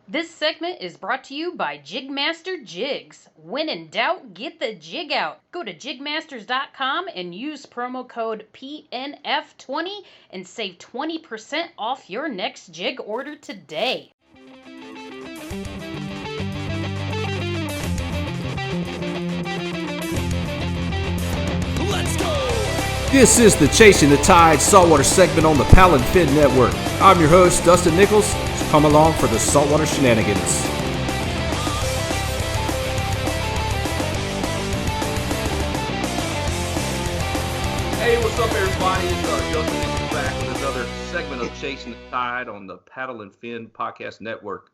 This segment is brought to you by JigMasters Jigs. When in doubt, get the jig out. Go to JigMasters.com and use promo code PNF20 and save 20% off your next jig order today. Let's go! This is the Chasing the Tide Saltwater segment on the Paddle and Fin Network. I'm your host, Dustin Nichols. So come along for the saltwater shenanigans. Hey, what's up, everybody? It's Dustin Nichols back with another segment of Chasing the Tide on the Paddle and Fin Podcast Network.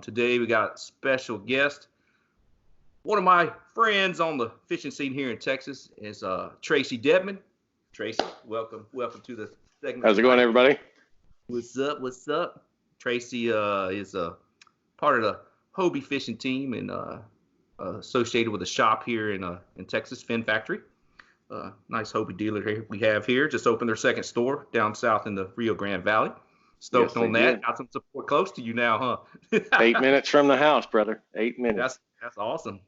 Today we got a special guest. One of my friends on the fishing scene here in Texas is Tracy Deadman. Tracy, welcome to the segment. How's it going, everybody? What's up? Tracy is part of the Hobie Fishing Team and associated with a shop here in Texas, Fin Factory. Nice Hobie dealer here we have here. Just opened their second store down south in the Rio Grande Valley. Stoked on that. Did. Got some support close to you now, huh? 8 minutes from the house, brother. 8 minutes. That's awesome.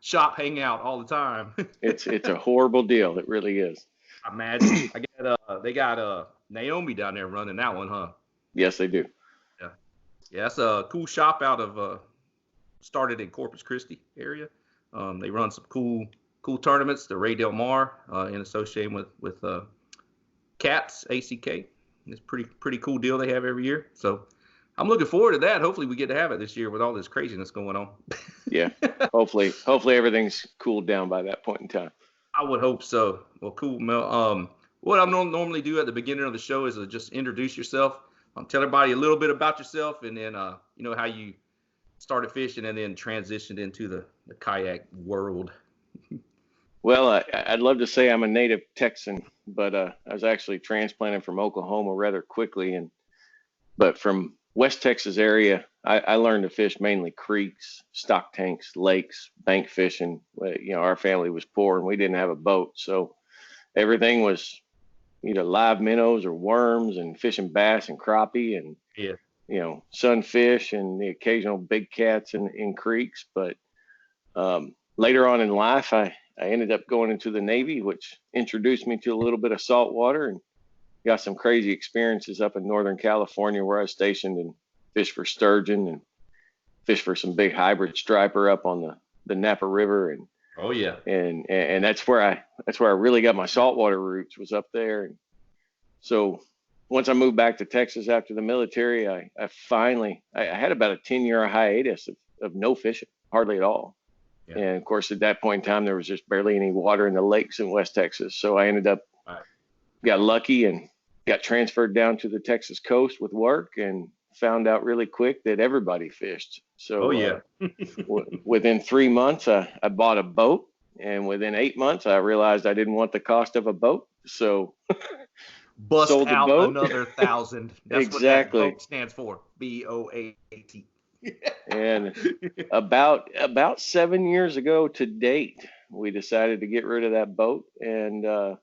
Shop, hang out all the time. It's a horrible deal. It really is. I imagine. They got Naomi down there running that one, huh? Yes, they do. Yeah, that's a cool shop out of started in Corpus Christi area. They run some cool tournaments. The Ray Del Mar in association with CATS, ACK. It's pretty cool deal they have every year. So I'm looking forward to that. Hopefully we get to have it this year with all this craziness going on. Yeah. Hopefully everything's cooled down by that point in time. I would hope so. Well, cool, Mel. What I normally do at the beginning of the show is just introduce yourself. Tell everybody a little bit about yourself, and then how you started fishing and then transitioned into the kayak world. Well, I'd love to say I'm a native Texan, but I was actually transplanted from Oklahoma rather quickly, but from West Texas area, I learned to fish mainly creeks, stock tanks, lakes, bank fishing. Our family was poor and we didn't have a boat, so everything was either live minnows or worms and fishing bass and crappie and sunfish and the occasional big cats in creeks. But later on in life, I ended up going into the Navy, which introduced me to a little bit of saltwater and got some crazy experiences up in Northern California where I was stationed and fished for sturgeon and fished for some big hybrid striper up on the Napa River. And oh yeah. And that's where I really got my saltwater roots, was up there. And so once I moved back to Texas after the military, I finally had about a 10-year hiatus of no fishing, hardly at all. Yeah. And of course, at that point in time, there was just barely any water in the lakes in West Texas. So I ended up, got lucky and got transferred down to the Texas coast with work and found out really quick that everybody fished. So within 3 months, I bought a boat. And within 8 months, I realized I didn't want the cost of a boat. So bust sold out the boat. Another 1,000. That's exactly what that boat stands for. BOAT. And about 7 years ago to date, we decided to get rid of that boat and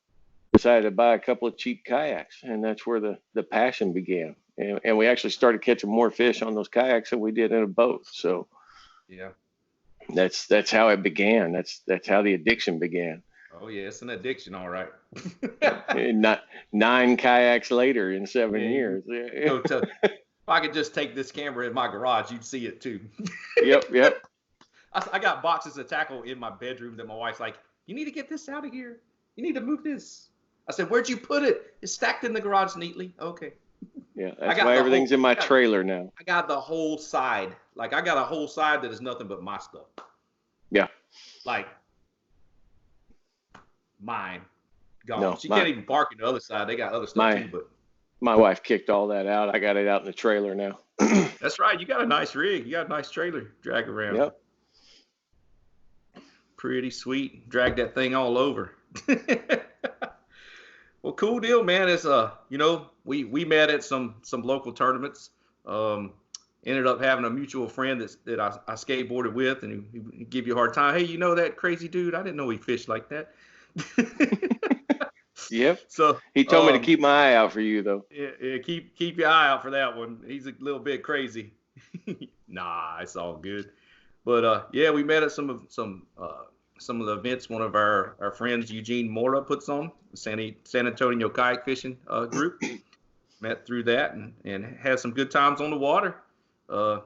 decided to buy a couple of cheap kayaks, and that's where the passion began. And we actually started catching more fish on those kayaks than we did in a boat. So yeah, that's how it began. That's how the addiction began. Oh yeah, it's an addiction, all right. Not 9 kayaks later in 7 years. If I could just take this camera in my garage, you'd see it too. Yep. I got boxes of tackle in my bedroom that my wife's like, you need to get this out of here. You need to move this. I said, where'd you put it? It's stacked in the garage neatly. Okay. Yeah, that's why everything's in my trailer now. I got the whole side. Like, I got a whole side that is nothing but my stuff. Yeah. Like, mine. Gone. No, she can't even park in the other side. They got other stuff too, but my wife kicked all that out. I got it out in the trailer now. That's right. You got a nice rig. You got a nice trailer to drag around. Yep. Pretty sweet. Drag that thing all over. Well, cool deal, man. It's we met at some local tournaments. Ended up having a mutual friend that I skateboarded with, and he give you a hard time. Hey, you know that crazy dude? I didn't know he fished like that. Yep. So he told me to keep my eye out for you, though. Yeah, keep your eye out for that one. He's a little bit crazy. Nah, it's all good. But yeah, we met at some of the events one of our friends Eugene Mora puts on, the San Antonio kayak fishing group. Met through that and had some good times on the water. No,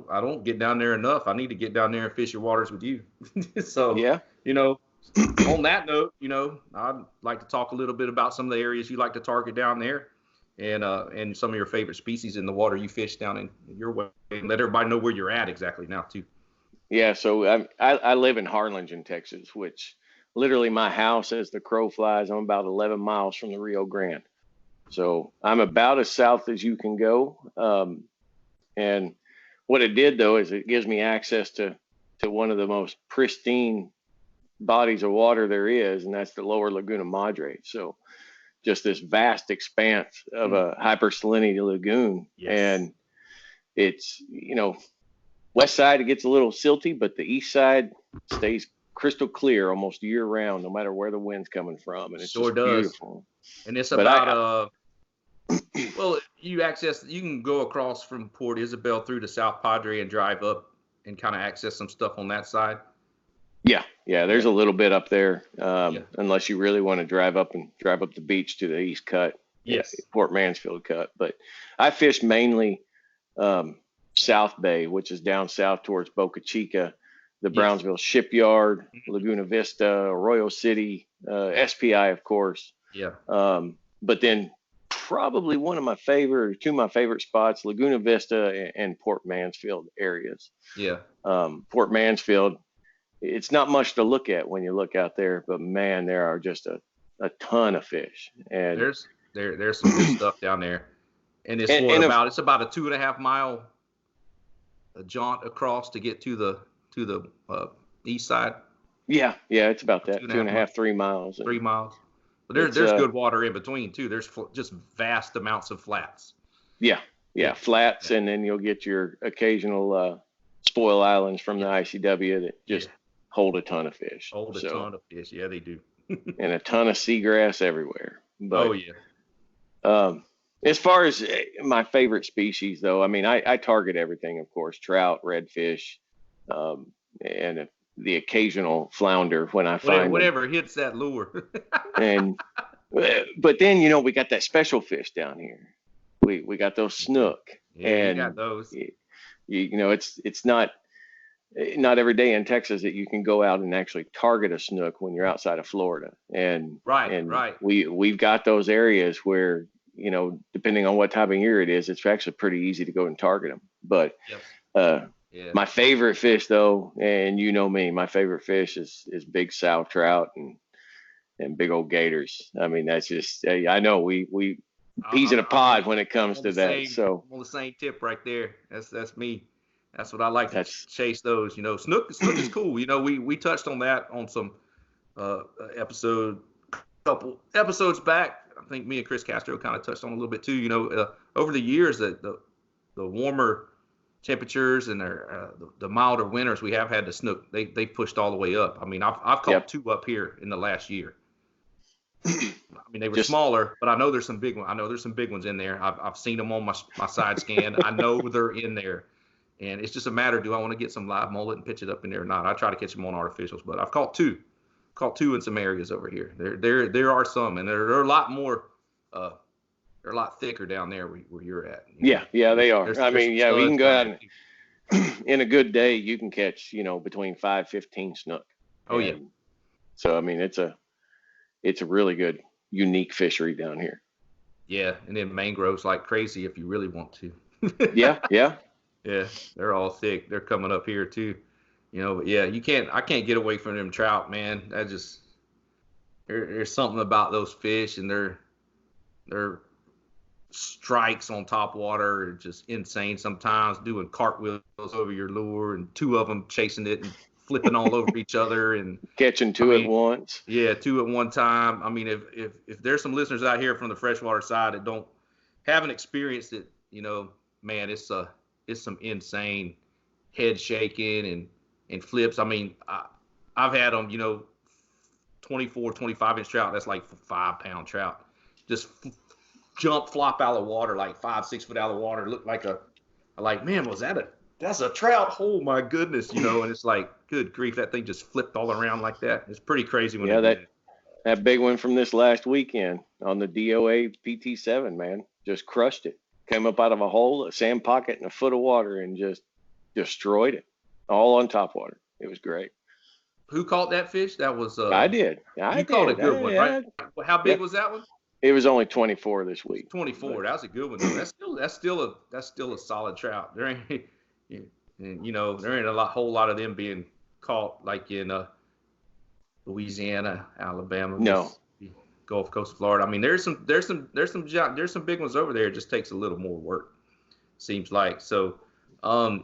I don't get down there enough. I need to get down there and fish your waters with you. So Yeah. On that note, I'd like to talk a little bit about some of the areas you like to target down there, and some of your favorite species in the water you fish down in your way, and let everybody know where you're at exactly now too. Yeah. So I live in Harlingen, Texas, which literally my house, as the crow flies, I'm about 11 miles from the Rio Grande. So I'm about as south as you can go. And what it did, though, is it gives me access to one of the most pristine bodies of water there is, and that's the lower Laguna Madre. So just this vast expanse of a hypersalinity lagoon. Yes. And it's, west side, it gets a little silty, but the east side stays crystal clear almost year round, no matter where the wind's coming from. And it's sure just does. beautiful. And it's about well, you can go across from Port Isabel through to South Padre and drive up and kind of access some stuff on that side. Yeah, there's a little bit up there, unless you really want to drive up the beach to the East Cut, Port Mansfield Cut. But I fish mainly South Bay, which is down south towards Boca Chica, the Brownsville Shipyard, Laguna Vista, Arroyo City, SPI, of course. Yeah. But then probably two of my favorite spots, Laguna Vista and Port Mansfield areas. Yeah. Port Mansfield, it's not much to look at when you look out there, but man, there are just a ton of fish. And there's some good stuff down there. And it's it's about a 2.5 mile jaunt across to get to the east side. Yeah, it's about that. 2.5, 3 miles. 3 miles. But there's good water in between too. There's just vast amounts of flats. Yeah, flats, and then you'll get your occasional spoil islands from the ICW that just hold a ton of fish. Ton of fish. Yeah, they do. And a ton of seagrass everywhere. But, as far as my favorite species, though, I mean, I target everything, of course, trout, redfish, and the occasional flounder when I find whatever hits that lure. But then, we got that special fish down here. We got those snook. Yeah, and we got those. It's not every day in Texas that you can go out and actually target a snook when you're outside of Florida. And right. We've got those areas where, depending on what time of year it is, it's actually pretty easy to go and target them. But my favorite fish, though, and me, my favorite fish is big sow trout and big old gators. I mean, that's just, I know we peas in a pod when it comes to that. So on the same tip right there. That's me. That's what I like to chase those. Snook is cool. We touched on that on some couple episodes back. I think me and Chris Castro kind of touched on a little bit too. Over the years, the warmer temperatures and the milder winters, we have had the snook. They pushed all the way up. I mean, I've caught 2 up here in the last year. I mean, they were smaller, but I know there's some big ones. I know there's some big ones in there. I've seen them on my side scan. I know they're in there, and it's just a matter: do I want to get some live mullet and pitch it up in there or not? I try to catch them on artificials, but I've caught two in some areas over here. There are some, and they're a lot more. They're a lot thicker down there where you're at. Yeah, they are. We can go out and in a good day, you can catch between 5-15 snook. Yeah. So I mean, it's a really good, unique fishery down here. Yeah, and then mangroves like crazy if you really want to. Yeah. Yeah, they're all thick. They're coming up here too. But yeah, I can't get away from them trout, man. There's something about those fish and their strikes on top water are just insane sometimes, doing cartwheels over your lure and 2 of them chasing it and flipping all over each other and catching 2 at once. Yeah, 2 at one time. I mean, if there's some listeners out here from the freshwater side that haven't experienced it, man, it's some insane head shaking and flips. I mean, I've had them, 24, 25-inch trout. That's like 5-pound trout. Just flop out of the water, like 5-6 foot out of the water. Look like a I'm like, man, that's a trout? Oh my goodness, and it's like, good grief, that thing just flipped all around like that. It's pretty crazy when that big one from this last weekend on the DOA PT7, man, just crushed it. Came up out of a hole, a sand pocket, and a foot of water, and just destroyed it, all on top water. It was great. Who caught that fish? That was I did. You caught a good one, right? How big was that one? It was only 24 this week. 24. That was a good one, though. That's still a solid trout. There ain't, there ain't whole lot of them being caught like in Louisiana, Alabama, no, Gulf Coast of Florida. I mean, there's some big ones over there. It just takes a little more work, seems like. So, the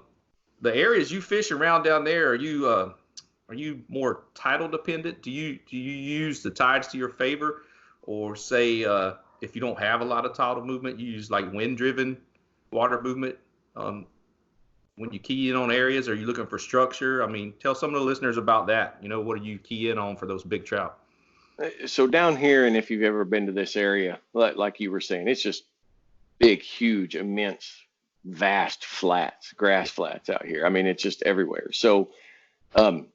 areas you fish around down there, are you more tidal dependent? Do you use the tides to your favor, or say if you don't have a lot of tidal movement, you use like wind-driven water movement when you key in on areas? Are you looking for structure? I mean, tell some of the listeners about that. What do you key in on for those big trout? So down here, and if you've ever been to this area, like you were saying, it's just big, huge, immense, vast flats, grass flats out here. I mean, it's just everywhere. So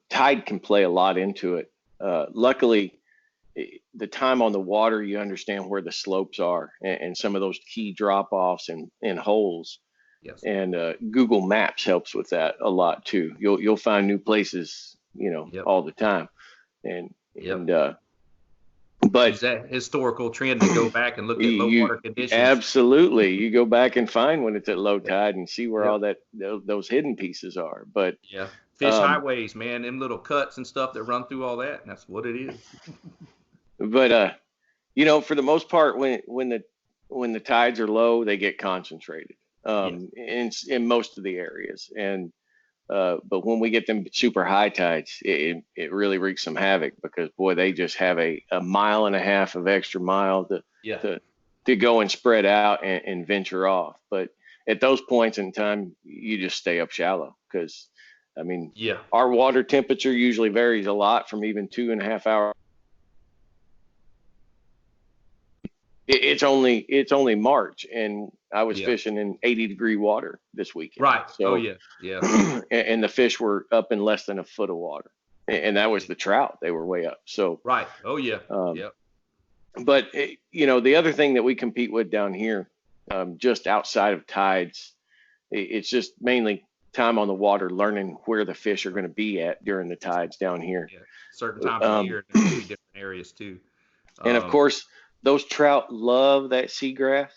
tide can play a lot into it. Luckily, the time on the water, you understand where the slopes are and some of those key drop-offs and holes. Yes. And Google Maps helps with that a lot too. You'll find new places, all the time. But is that historical trend to go back and look at low water conditions? Absolutely. You go back and find when it's at low tide and see where all those hidden pieces are. But fish highways, man, them little cuts and stuff that run through all that, and that's what it is. But for the most part, when the tides are low, they get concentrated in most of the areas. And but when we get them super high tides, it really wreaks some havoc, because boy, they just have a mile and a half of extra mile to go and spread out and venture off. But at those points in time, you just stay up shallow, because I mean, our water temperature usually varies a lot from even 2.5 hours. It's only March, and I was fishing in 80-degree water this weekend. Right. So, and the fish were up in less than a foot of water, and that was the trout. They were way up. So right. Oh yeah. But the other thing that we compete with down here, just outside of tides, it's just mainly time on the water, learning where the fish are going to be at during the tides down here. Yeah. Certain times of the year, there's going to be different areas too. And of course, those trout love that seagrass.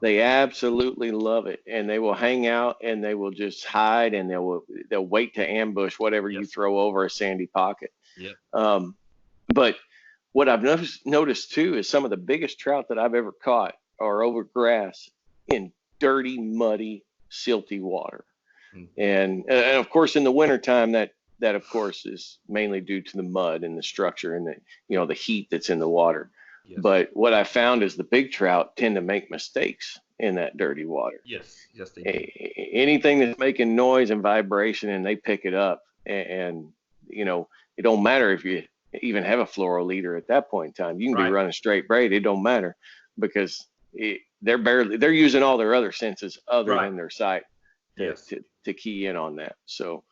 They absolutely love it, and they will hang out and they will just hide, and they'll wait to ambush whatever you throw over a sandy pocket. But what I've noticed too is some of the biggest trout that I've ever caught are over grass in dirty, muddy, silty water. And of course, in the wintertime, that of course is mainly due to the mud and the structure and the heat that's in the water. But what I found is the big trout tend to make mistakes in that dirty water. Yes, they do. Anything that's making noise and vibration, and they pick it up. And it don't matter if you even have a fluoro leader at that point in time. You can be running straight braid. It don't matter, because they're using all their other senses other than their sight to key in on that. So,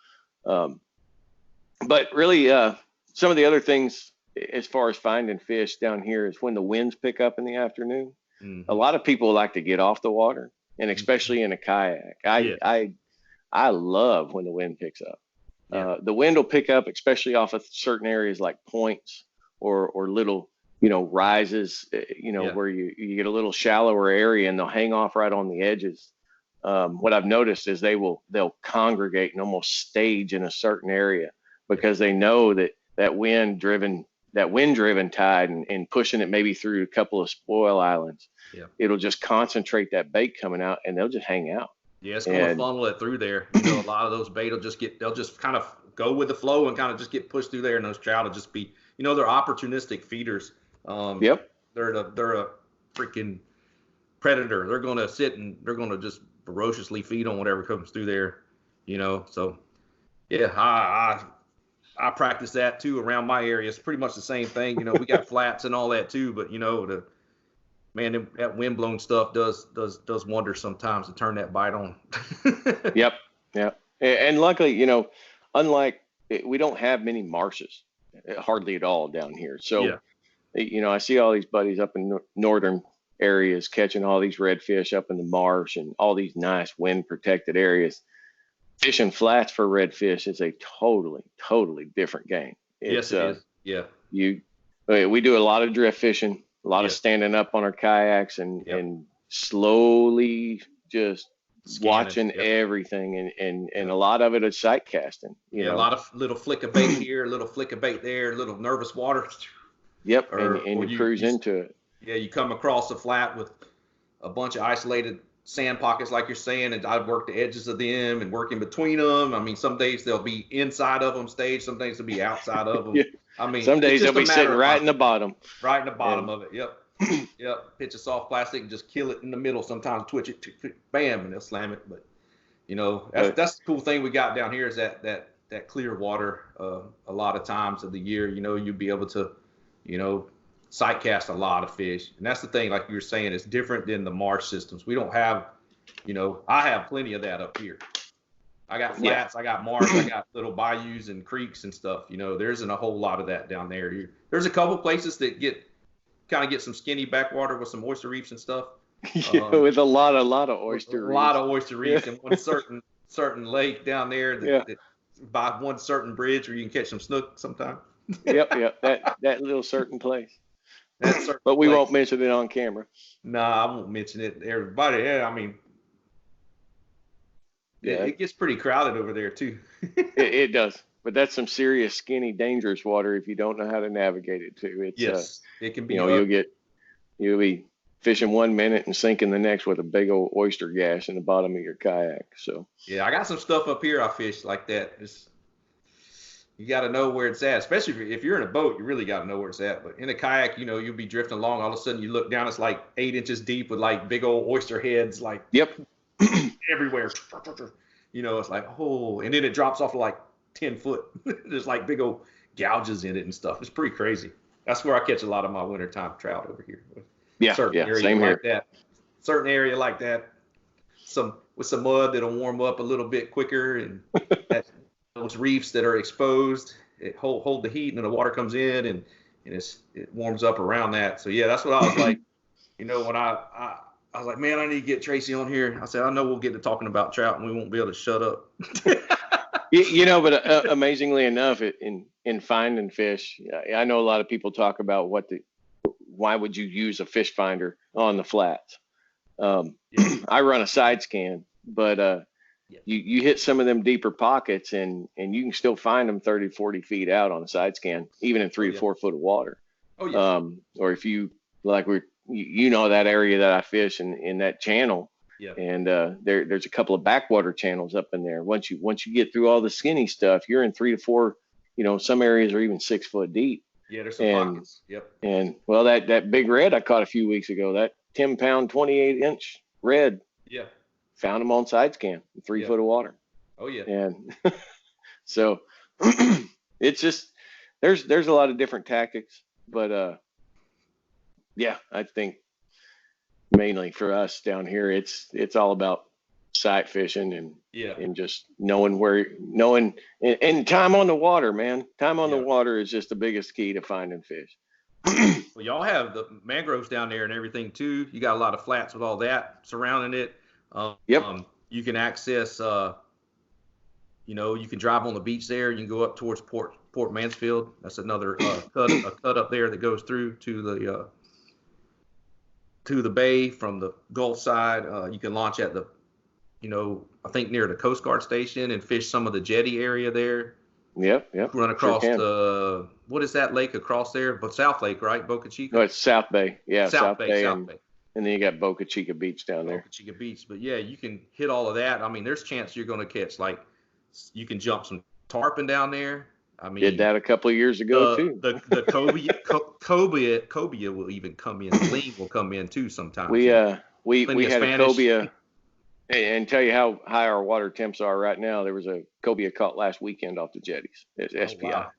but really, some of the other things as far as finding fish down here is when the winds pick up in the afternoon. A lot of people like to get off the water, and especially in a kayak. I love when the wind picks up. The wind will pick up, especially off of certain areas like points or little, rises, where you get a little shallower area, and they'll hang off right on the edges. What I've noticed is they'll congregate and almost stage in a certain area, because they know that wind-driven tide and pushing it maybe through a couple of spoil islands, it'll just concentrate that bait coming out, and they'll just hang out. Yeah, it's going to funnel it through there. A lot of those bait they'll just kind of go with the flow and kind of just get pushed through there, and those trout will just be, they're opportunistic feeders. They're a freaking predator. They're going to sit and they're going to just ferociously feed on whatever comes through there, So, I practice that too around my area. It's pretty much the same thing. We got flats and all that too, but man, that windblown stuff does wonders sometimes to turn that bite on. Yep. And luckily, you know, unlike we don't have many marshes, hardly at all down here. So, Yeah. you know, I see all these buddies up in northern areas catching all these redfish up in the marsh and all these nice wind protected areas. Fishing flats for redfish is a totally different game. Yes, it is. Yeah. We do a lot of drift fishing, a lot of standing up on our kayaks and slowly just watching everything, and a lot of it is sight casting. You know? A lot of little flick of bait here, a little flick of bait there, a little nervous water. Yep, and you cruise into it. Yeah, you come across a flat with a bunch of isolated sand pockets, like you're saying, and I'd work the edges of them and work in between them. I mean, some days they'll be inside of them stage, some days they'll be outside of them. Yeah. I mean, some days they'll be sitting right in the bottom. Right in the bottom of it. Yep. Yep. Pitch a soft plastic and just kill it in the middle. Sometimes twitch it, bam, and they'll slam it. But you know, that's the cool thing we got down here is that clear water. A lot of times of the year, you know, you'll be able to, you know, sight cast a lot of fish. And that's the thing, like you were saying, it's different than the marsh systems. We don't have, you know, I have plenty of that up here. I got flats, I got marsh, I got little bayous and creeks and stuff. You know, there isn't a whole lot of that down there. There's a couple places that get some skinny backwater with some oyster reefs and stuff. With a lot of oyster reefs. A lot of oyster reefs and one certain lake down there that by one certain bridge where you can catch some snook sometime. Yep. That little certain place. But we won't mention it on camera. Nah, I won't mention it. Everybody, I mean, it gets pretty crowded over there too. It does, but that's some serious, skinny, dangerous water if you don't know how to navigate it too. It's it can be. You know, you'll be fishing 1 minute and sinking the next with a big old oyster gash in the bottom of your kayak. So yeah, I got some stuff up here I fish like that. You got to know where it's at, especially if you're in a boat. You really got to know where it's at. But in a kayak, you know, you'll be drifting along. All of a sudden, you look down, it's like 8 inches deep with like big old oyster heads, like everywhere. You know, it's like, oh, and then it drops off to like 10 foot. There's like big old gouges in it and stuff. It's pretty crazy. That's where I catch a lot of my wintertime trout over here. Certain area like that. With some mud that'll warm up a little bit quicker, and those reefs that are exposed, it hold the heat, and then the water comes in and it warms up around that. So yeah, that's what I was like. You know, when I was like, man, I need to get Tracy on here. I said, I know we'll get to talking about trout and we won't be able to shut up. You know, but amazingly enough, in finding fish, I know a lot of people talk about why would you use a fish finder on the flats? I run a side scan, but you hit some of them deeper pockets and you can still find them 30, 40 feet out on a side scan, even in 3 to 4 foot of water. Oh yeah. Or if you like, you know, that area that I fish in that channel. Yeah. And there's a couple of backwater channels up in there. Once you get through all the skinny stuff, you're in 3 to 4, you know, some areas are even 6 foot deep. Yeah, there's some pockets. Yep. And well, that big red I caught a few weeks ago, that 10-pound, 28-inch red. Yeah. Found them on side scan, 3 foot of water. Oh yeah. And so it's just there's a lot of different tactics, but yeah, I think mainly for us down here, it's all about sight fishing and just knowing and time on the water, man. Time on the water is just the biggest key to finding fish. Well, y'all have the mangroves down there and everything too. You got a lot of flats with all that surrounding it. You can access, you know, you can drive on the beach there. You can go up towards Port Mansfield. That's another cut up there that goes through to the bay from the Gulf side. You can launch at the, you know, I think near the Coast Guard station and fish some of the jetty area there. Yep. Run across what is that lake across there? But South Lake, right? Boca Chica? No, it's South Bay. Yeah, South Bay. And then you got Boca Chica Beach down there. Boca Chica Beach. But yeah, you can hit all of that. I mean, there's a chance you're going to catch, like, you can jump some tarpon down there. I mean, did that a couple of years ago too. The cobia will even come in. Lean will come in too sometimes. We had a cobia, and tell you how high our water temps are right now. There was a cobia caught last weekend off the jetties. It's SPI. Wow.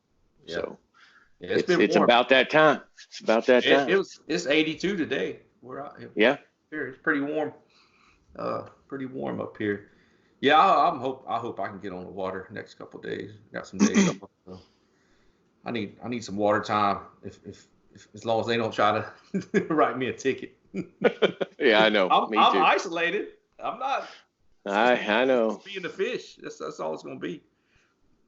Yeah. So it's about that time. It's about that time. It's 82 today. We're out here. Yeah. Here it's pretty warm. Pretty warm up here. Yeah, I hope I can get on the water next couple of days. Got some days off. So I need some water time. If as long as they don't try to write me a ticket. Yeah, I know. I'm Me too. isolated. I'm not. I know. Being the fish. That's all it's gonna be.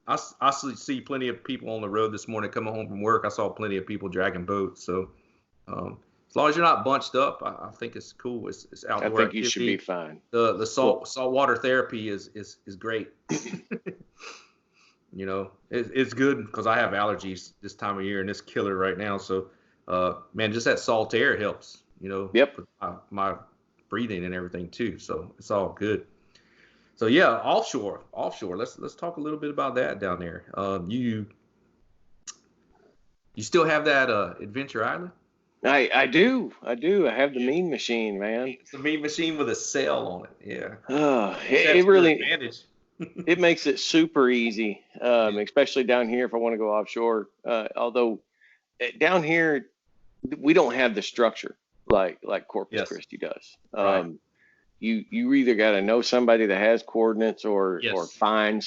I see plenty of people on the road this morning coming home from work. I saw plenty of people dragging boats. So as long as you're not bunched up, I think it's cool. It's outdoor. I think you should be fine. The saltwater therapy is great. You know, it's good because I have allergies this time of year and it's killer right now. So, man, just that salt air helps. You know, Yep. My breathing and everything too. So it's all good. So yeah, offshore. Let's talk a little bit about that down there. You still have that Adventure Island? I do. I have the mean machine, man. It's a mean machine with a sail on it. Yeah. It really advantage. it makes it super easy, especially down here if I want to go offshore. Although down here we don't have the structure like Corpus Christi does. Right. You either got to know somebody that has coordinates or find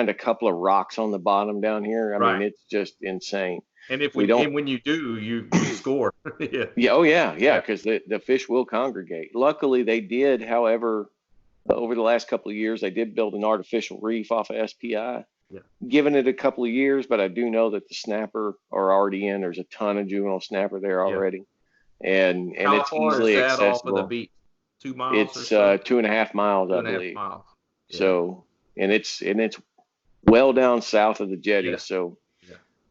a couple of rocks on the bottom down here. I mean, it's just insane. And when you do, you score. Yeah. Yeah. Oh yeah. Yeah. Because the fish will congregate. Luckily they did. However, over the last couple of years, they did build an artificial reef off of SPI. Yeah. Given it a couple of years, but I do know that the snapper are already in. There's a ton of juvenile snapper there already. Yeah. And it's easily accessible. Off of the beach? 2 miles? It's 2.5 miles, I believe. 2.5 miles. Yeah. So, and it's well down south of the jetty. Yeah. So,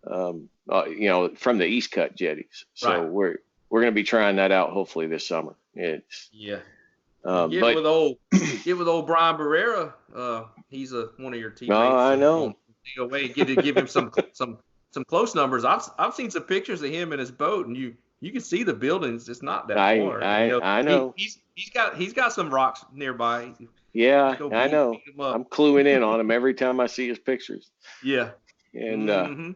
you know, from the East Cut jetties. So we're going to be trying that out hopefully this summer. It's get with old Brian Barrera. He's one of your teammates. Oh, I know. Give him some close numbers. I've seen some pictures of him in his boat, and you can see the buildings. It's not that far. I know. He's got some rocks nearby. Yeah, I know. I'm cluing in on him every time I see his pictures. Yeah. And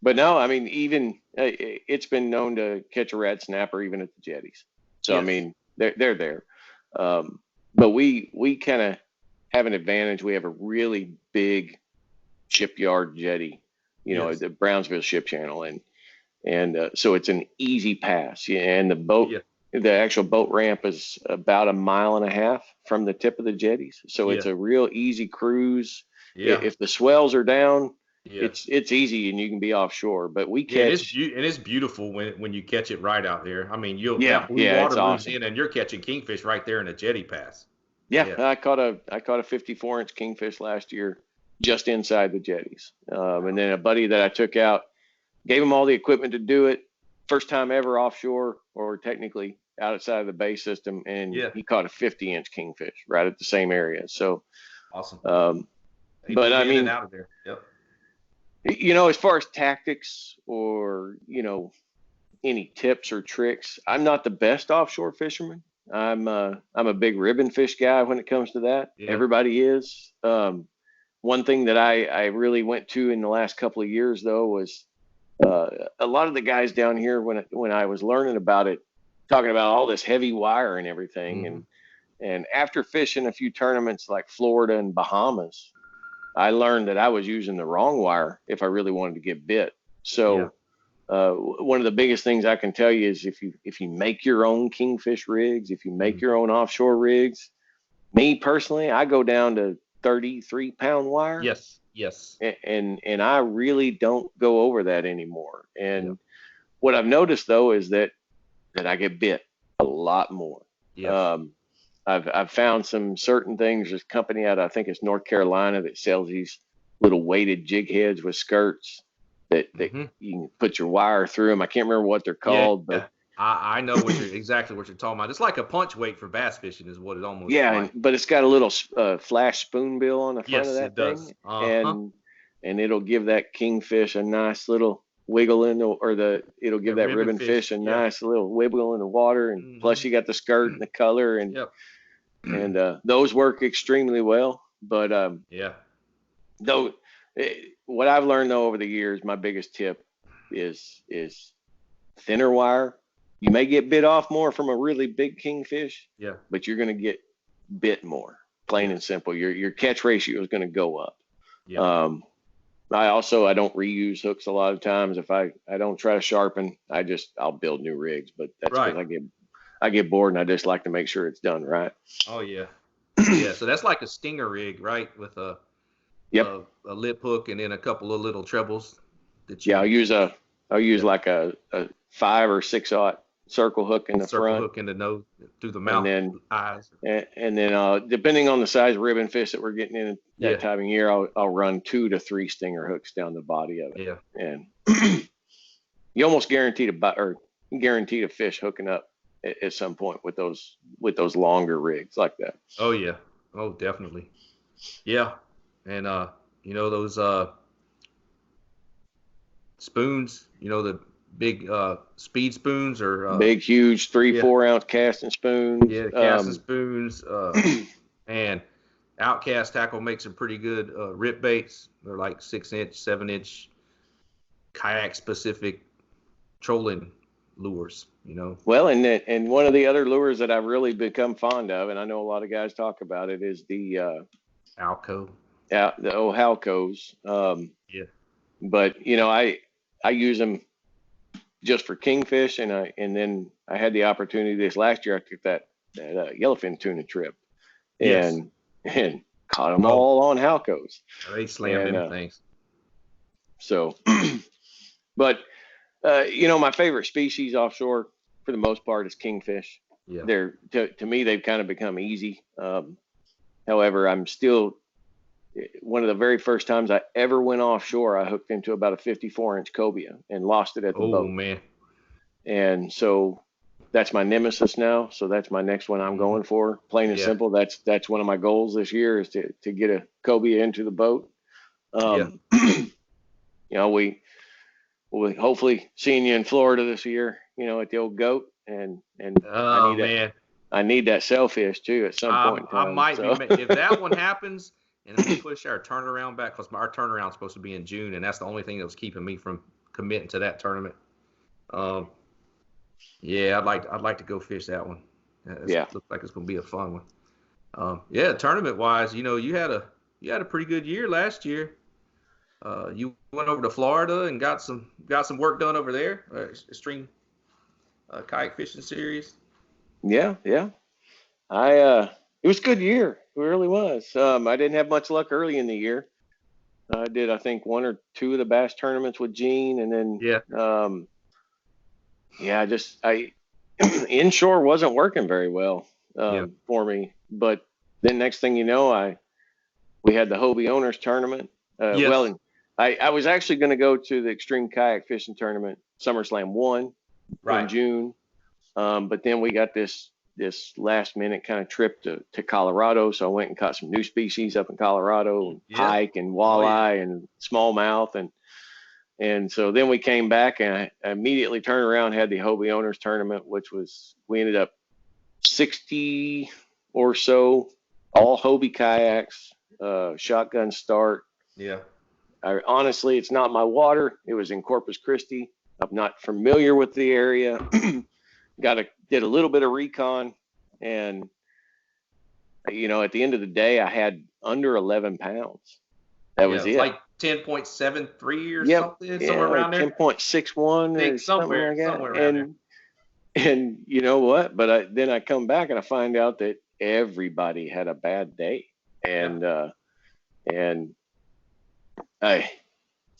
but no, I mean, even it's been known to catch a red snapper even at the jetties. So I mean, they're there. But we kind of have an advantage. We have a really big shipyard jetty, you know, the Brownsville Ship Channel, and so it's an easy pass. Yeah, and the actual boat ramp is about 1.5 miles from the tip of the jetties. So it's a real easy cruise. Yeah. If the swells are down, it's easy and you can be offshore. But we catch and it's beautiful when you catch it right out there. I mean, you'll water moves awesome. In and you're catching kingfish right there in a jetty pass. Yeah. I caught a 54-inch kingfish last year just inside the jetties. And then a buddy that I took out, gave him all the equipment to do it. First time ever offshore, or technically outside of the bay system, and he caught a 50-inch kingfish right at the same area. So awesome. But I mean, out of there. Yep. You know, as far as tactics or, you know, any tips or tricks, I'm not the best offshore fisherman. I'm a big ribbon fish guy when it comes to that. Yeah. Everybody is. One thing that I really went to in the last couple of years though was a lot of the guys down here when I was learning about it, talking about all this heavy wire and everything, and after fishing a few tournaments like Florida and Bahamas, I learned that I was using the wrong wire if I really wanted to get bit. So one of the biggest things I can tell you is if you make your own kingfish rigs, if you make your own offshore rigs, me personally, I go down to 33-pound wire. Yes. And I really don't go over that anymore. And what I've noticed though is that I get bit a lot more. Yeah. I've found some certain things. There's a company out, I think it's North Carolina, that sells these little weighted jig heads with skirts that you can put your wire through them. I can't remember what they're called, but I know exactly what you're talking about. It's like a punch weight for bass fishing is what it almost looks like. But it's got a little flash spoonbill on the front of that thing. Does. Uh-huh. And it'll give that kingfish a nice little wiggle in it'll give that ribbon fish a nice little wiggle in the water. And plus you got the skirt and the color and those work extremely well. But though what I've learned though over the years, my biggest tip is thinner wire You may get bit off more from a really big kingfish, Yeah. but you're going to get bit more, plain and simple. Your catch ratio is going to go up. Yeah. I don't reuse hooks a lot of times. If I don't try to sharpen, I'll build new rigs, but that's because I get bored and I just like to make sure it's done right. Oh yeah. Yeah. So that's like a stinger rig, right? With a lip hook and then a couple of little trebles. I'll use like a 5 or 6/0 circle hook in the front. Hook in the nose, through the mouth, and then eyes. And then depending on the size of ribbon fish that we're getting in that time of year, I'll run 2 to 3 stinger hooks down the body of it. Yeah. And you almost guaranteed a fish hooking up at some point with those longer rigs like that. Oh yeah. Oh, definitely. Yeah. And those spoons, the big speed spoons, or big, huge 3-4 ounce casting spoons. Yeah, casting spoons. And Outcast Tackle makes some pretty good rip baits. They're like 6-inch, 7-inch kayak specific trolling lures. Well, and one of the other lures that I've really become fond of, and I know a lot of guys talk about it, is the Alco. Yeah, the old Halcos. Yeah. But I use them just for kingfish, and then I had the opportunity this last year. I took that yellowfin tuna trip, and caught them all on Halcos. They slam them things. So, but my favorite species offshore for the most part is kingfish. Yeah. They're to me, they've kind of become easy. However, I'm still, one of the very first times I ever went offshore, I hooked into about a 54-inch cobia and lost it at the boat. Oh man! And so that's my nemesis now. So that's my next one I'm going for. Plain and simple. That's one of my goals this year, is to get a cobia into the boat. We'll hopefully seeing you in Florida this year, at the old Goat, and I need that sailfish too at some point in time. I might be, if that one happens, and if we push our turnaround back, because our turnaround is supposed to be in June, and that's the only thing that was keeping me from committing to that tournament. I'd like to go fish that one. Looks like it's gonna be a fun one. Tournament wise, you had a pretty good year last year. You went over to Florida and got some work done over there. Extreme kayak fishing series. Yeah. It was a good year. It really was. I didn't have much luck early in the year. I did, I think, 1 or 2 of the bass tournaments with Gene, and then inshore wasn't working very well for me. But then next thing you know, we had the Hobie Owners Tournament. Well, and I was actually going to go to the Extreme Kayak Fishing Tournament, SummerSlam 1 in June. But then we got this last minute kind of trip to Colorado. So I went and caught some new species up in Colorado, pike and walleye and smallmouth. And so then we came back, and I immediately turned around, had the Hobie Owners Tournament, we ended up 60 or so, all Hobie kayaks, shotgun start. Yeah. Honestly, it's not my water. It was in Corpus Christi. I'm not familiar with the area. Did a little bit of recon, and at the end of the day, I had under 11 pounds. That was it. Like 10.73 or something, somewhere around there. 10.61 or somewhere like that. Somewhere around there. And you know what? But then I come back and I find out that everybody had a bad day, and I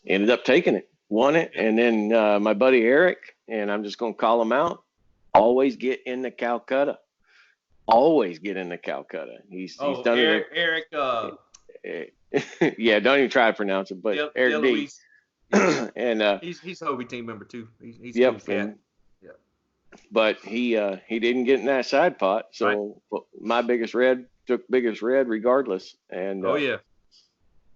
ended up taking it, won it, and then my buddy Eric, and I'm just going to call him out. Always get in the Calcutta. Always get in the Calcutta. He's done it. Eric. Yeah, don't even try to pronounce it, but Eric D. And he's Hobie team member too. He's But he didn't get in that side pot, so my biggest red took biggest red regardless. And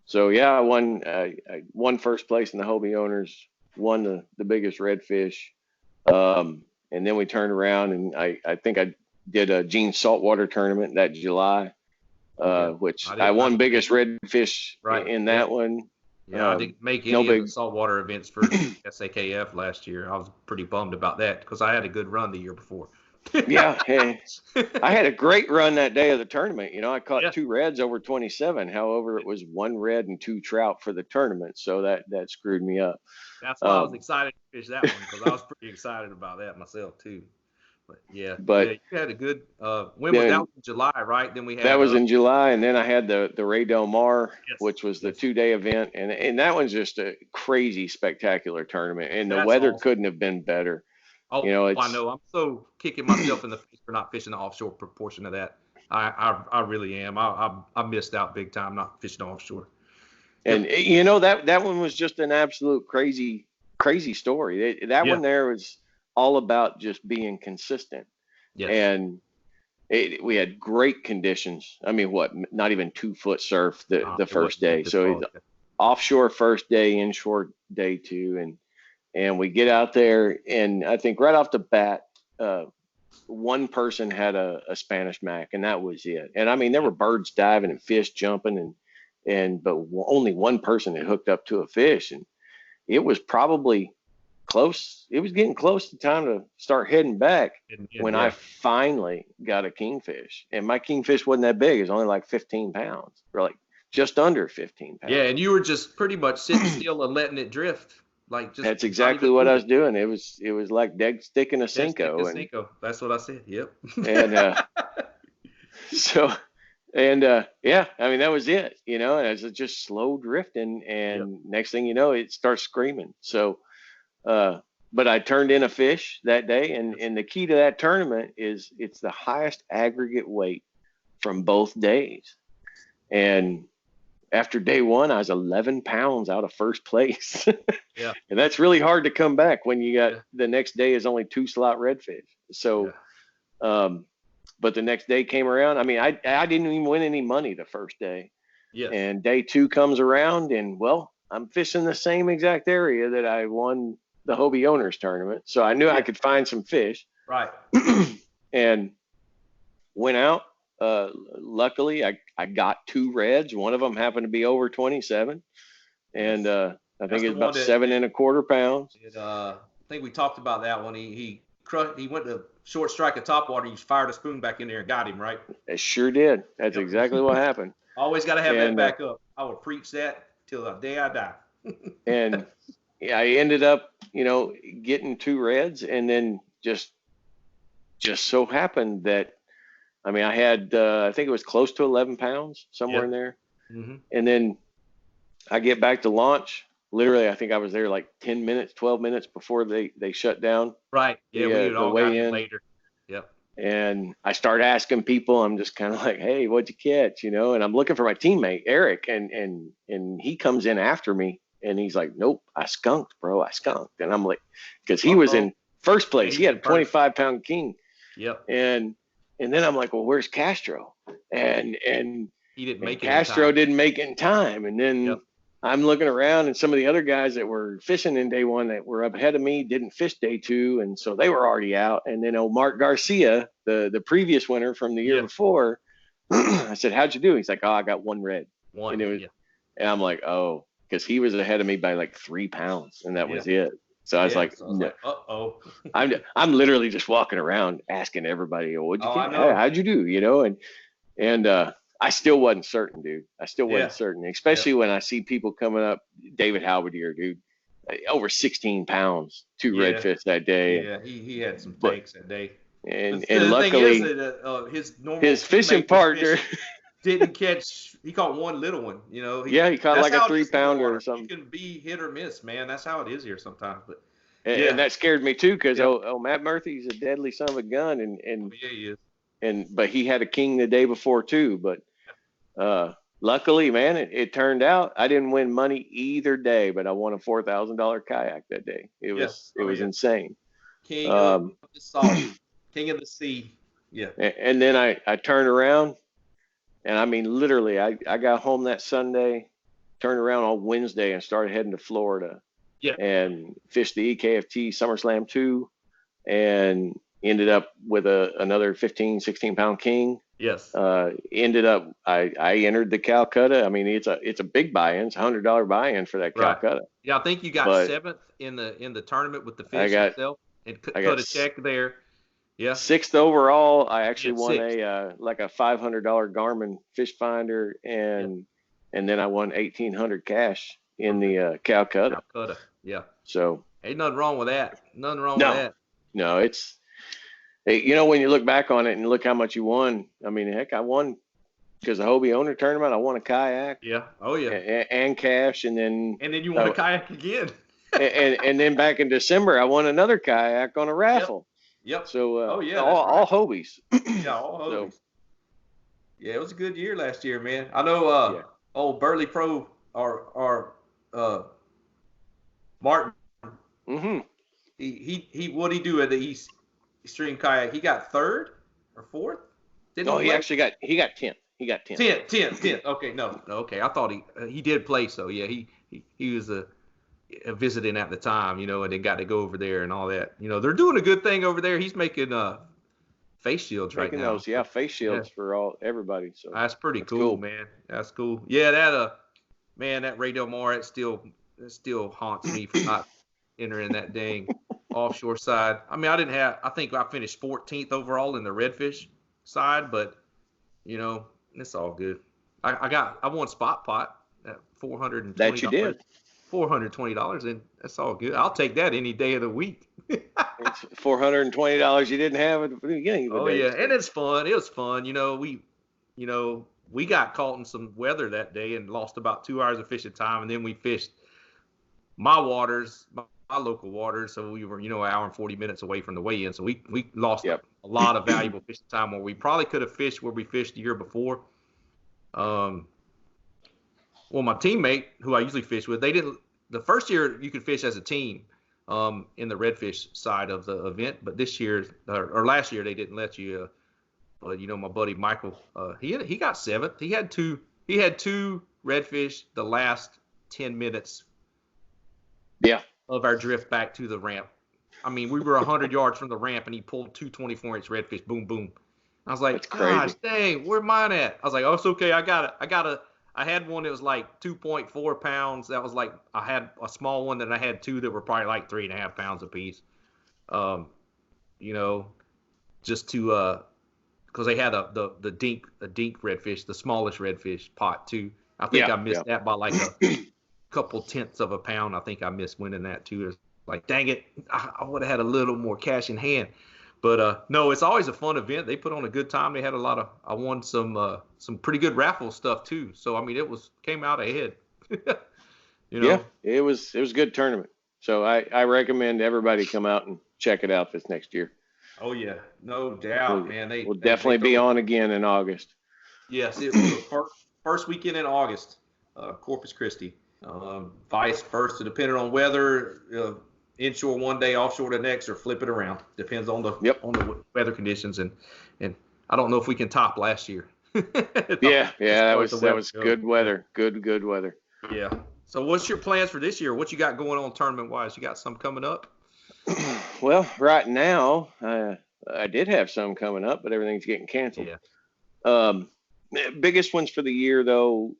so I won first place in the Hobie Owners, won the biggest redfish. And then we turned around, and I think I did a Gene saltwater tournament that July, which I won biggest redfish in that one. Yeah, I didn't make any of the saltwater events for SAKF last year. I was pretty bummed about that because I had a good run the year before. Yeah, hey, I had a great run that day of the tournament. I caught 2 reds over 27. However, it was 1 red and 2 trout for the tournament, so that screwed me up. That's why I was excited to fish that one, because I was pretty excited about that myself too. But you had a good. When was that? In July, right? Then we had that was in July, and then I had the Ray Del Mar, which was the 2-day event, and that one's just a crazy spectacular tournament, and the weather couldn't have been better. Oh, I know. I'm so kicking myself in the face for not fishing the offshore proportion of that. I really am. I missed out big time not fishing offshore. And that one was just an absolute crazy story. That one there was all about just being consistent. Yes. And we had great conditions. I mean, not even 2-foot surf the first day. So offshore first day, inshore day 2, and we get out there, and I think right off the bat, one person had a Spanish Mac, and that was it. And I mean, there were birds diving and fish jumping, but only one person had hooked up to a fish, and it was probably close. It was getting close to time to start heading back when I finally got a kingfish, and my kingfish wasn't that big. It was only like 15 pounds, or like just under 15 pounds. Yeah, and you were just pretty much sitting still and letting it drift. That's exactly what I was doing. It was like dead stick in a Cinco. That's what I said. Yep. And I mean, that was it. And it was just slow drifting, and next thing you know, it starts screaming. So, but I turned in a fish that day, and the key to that tournament is it's the highest aggregate weight from both days, and after day 1, I was 11 pounds out of first place. Yeah. And that's really hard to come back when you got the next day is only 2 slot redfish. So, but the next day came around. I mean, I didn't even win any money the first day. Yeah. And day 2 comes around, and I'm fishing the same exact area that I won the Hobie Owners Tournament. So I knew I could find some fish. Right. And went out. Luckily, I got 2 reds. One of them happened to be over 27, and I think it's about 7 1/4 pounds. I think we talked about that one. He went to short strike at topwater. He fired a spoon back in there and got him, right? It sure did. That's exactly what happened. Always got to have that back up. I will preach that till the day I die. And I ended up, getting 2 reds, and then just so happened that, I mean, I had, I think it was close to 11 pounds, somewhere in there. Mm-hmm. And then I get back to launch. Literally, I think I was there like 10 minutes, 12 minutes before they shut down. Right. Yeah, we had all got in later. Yep. And I start asking people, I'm just kind of like, hey, what'd you catch? And I'm looking for my teammate, Eric, and he comes in after me, and he's like, nope, I skunked, bro. I skunked. And I'm like, because he was in first place. He had a 25-pound king. Yep. And then I'm like, well, where's Castro? And he didn't make Castro didn't make it in time. And then I'm looking around, and some of the other guys that were fishing in day 1 that were up ahead of me didn't fish day 2, and so they were already out. And then Mark Garcia, the previous winner from the year before, I said, how'd you do? He's like, oh, I got 1 red. And and I'm like, oh, because he was ahead of me by like 3 pounds, and that was it. So I was like, no. Uh-oh. I'm literally just walking around asking everybody, what'd you think? How'd you do? And I still wasn't certain, dude. I still wasn't certain, especially when I see people coming up. David Halberdier, dude, over 16 pounds, 2 redfish that day. Yeah, he had some takes that day. And luckily, his fishing partner didn't catch. He caught 1 little one. He caught like a 3-pounder or something. You can be hit or miss, man. That's how it is here sometimes. But and that scared me too, because Matt Murphy's a deadly son of a gun, and he is. But he had a king the day before too. But luckily, man, it turned out I didn't win money either day, but I won a $4,000 kayak that day. It was insane. King of the salt, king of the sea. Yeah. And then I turned around, and I mean, literally, I got home that Sunday, turned around on Wednesday, and started heading to Florida. Yeah. And fished the EKFT SummerSlam 2, and ended up with another 15, 16 pound king. Yes. Ended up, I entered the Calcutta. I mean, it's a big buy-in. It's $100 buy-in for that Calcutta. Yeah, I think you got But 7th in the tournament with the fish itself, and cut a check there. Yeah. 6th overall. I actually won 6th. like a $500 Garmin fish finder, and then I won 1,800 cash in the Calcutta. Calcutta. Yeah. So ain't nothing wrong with that. Nothing wrong with that. No, it's, you know, when you look back on it and look how much you won. I mean, heck, I won because the Hobie owner tournament. I won a kayak. Yeah. Oh yeah. And cash, and then you won a kayak again. and then back in December, I won another kayak on a raffle. Yep. So all Hobies. Yeah, all Hobies. So, yeah, it was a good year last year, man. I know old Burley Pro our Martin. Mm-hmm. He what'd he do at the East Extreme Kayak? He got 3rd or 4th? He actually got 10th. He got 10th. 10th. Okay, no. Okay, I thought he did play. So yeah, he was visiting at the time, you know, and then got to go over there and all that. You know, they're doing a good thing over there. He's making face shields right now. Those, face shields for everybody. So that's pretty cool, man. That's cool. Yeah, that Ray Del Mar, it still haunts me for not entering that dang offshore side. I mean, I think I finished 14th overall in the redfish side, but you know, it's all good. I won spot pot at $420. That you did. $420, and that's all good. I'll take that any day of the week. It's $420 you didn't have at the beginning of the day. Yeah, and it's fun. It was fun. You know, we got caught in some weather that day and lost about 2 hours of fishing time, and then we fished my waters, my local waters, so we were, you know, an hour and 40 minutes away from the weigh-in. So we lost a lot of valuable fishing time where we probably could have fished where we fished the year before. Well, my teammate, who I usually fish with, the first year you could fish as a team in the redfish side of the event, but this year or last year they didn't let you. But you know, my buddy Michael, he got 7th. He had two redfish the last 10 minutes. Yeah. Of our drift back to the ramp. I mean, we were 100 yards from the ramp, and he pulled 2 24-inch redfish. Boom, boom. I was like, gosh, dang, where mine at? I was like, oh, it's okay. I had one that was like 2.4 pounds. That was like, I had a small one, that I had 2 that were probably like 3.5 pounds apiece. You know, just to, because they had a dink redfish, the smallest redfish pot too. I think I missed that by like a couple tenths of a pound. I think I missed winning that too. It's like, dang it, I would have had a little more cash in hand. But no, it's always a fun event. They put on a good time. They had I won some pretty good raffle stuff too. So I mean, came out ahead. You know? Yeah, it was a good tournament. So I recommend everybody come out and check it out this next year. Oh yeah, no doubt, man. We'll definitely be on again in August. Yes, it was first weekend in August, Corpus Christi. Vice versa, depending on weather. Inshore one day, offshore the next, or flip it around. Depends on the weather conditions, and I don't know if we can top last year. that was good weather. Good weather. Yeah. So what's your plans for this year? What you got going on tournament wise? You got some coming up? Well, right now I did have some coming up, but everything's getting canceled. Yeah. Biggest ones for the year though,